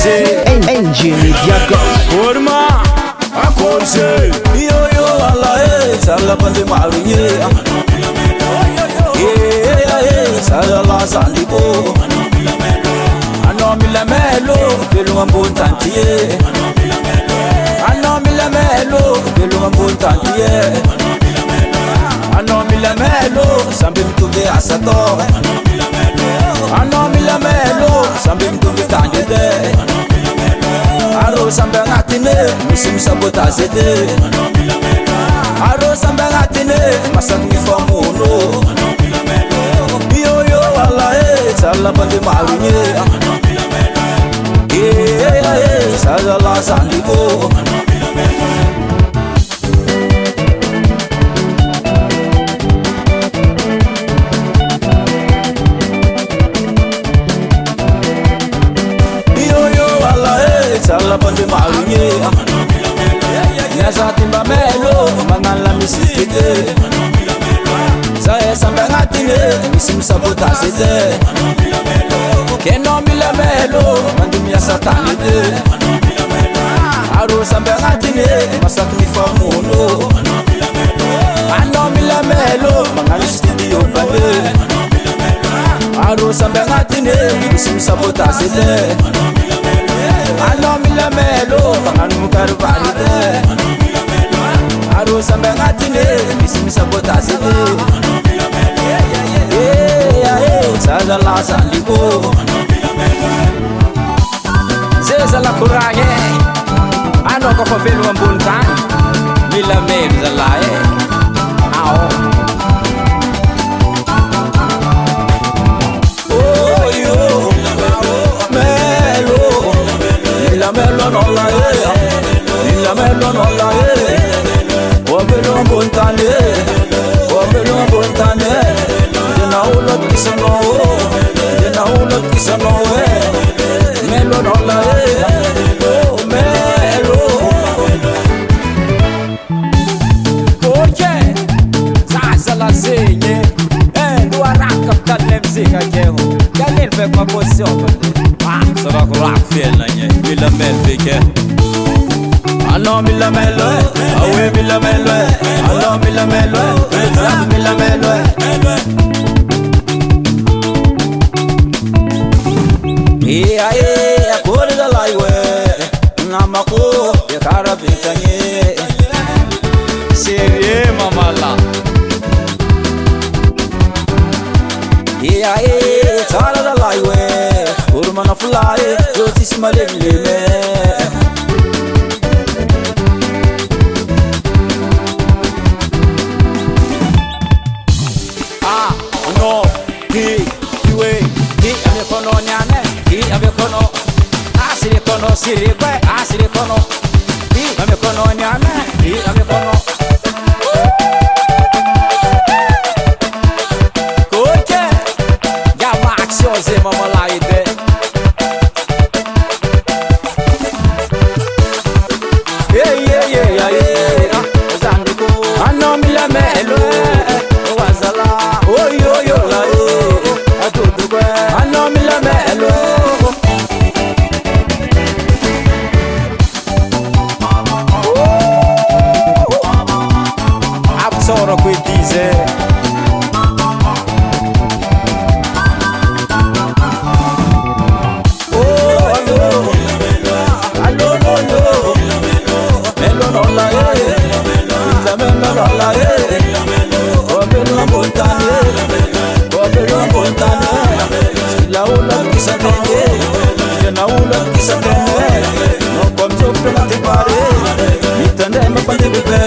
NG Media Orma Akorse Yo yo Allah sala bande marinye sala la sandibo Ano milamelo pelo ambontantie Ano milamelo pelo ambontantie Ano milamelo sambe mtuve asato Ano milamelo sambe mtuve kandide Aro sambe ngatine musim sabotage de Aro sambe ngatine masak mi famuno Yo yo Allah sala bande marinye sala la sandibo sala bande marinye Nyasa timba melo mangala misike Saya sampai ngatine misim sabotage de Keno mila melo mandum ya satani de Aro sampai ngatine masak mi famuno Ano mila melo mangala studio bade Aro sampai ngatine misim sabotage de Ano milamelo bangan karvalide Aro sambe ngatine misim sabotage de Saza la sandibo Zeza la kurage Ano ko fafelo ambuntan milamelo zalae Ao Melo no la la melo no la o melo montane de na ulo kisano melo no la o melo oye sasa la senye do araka talemzika kero galel ve kwa position sera ko rock feel na nye milamel veke Ano milamelo awe milamelo ano milamelo milamelo akore da laiwe ngamako ya karabitanye Serie mamala tara da laiwe urmana fulaye yotis malemleme Asire kono ame kono nyame ame kono Koke ya maxio ze mama laide zanduko ano milamelo wazala oyo la atuduko ano milamelo Soro qui dice Melo no la o melo montane la ula kisa tenge na ula kisa tenge no comme tu peux te parler itande me pande bebe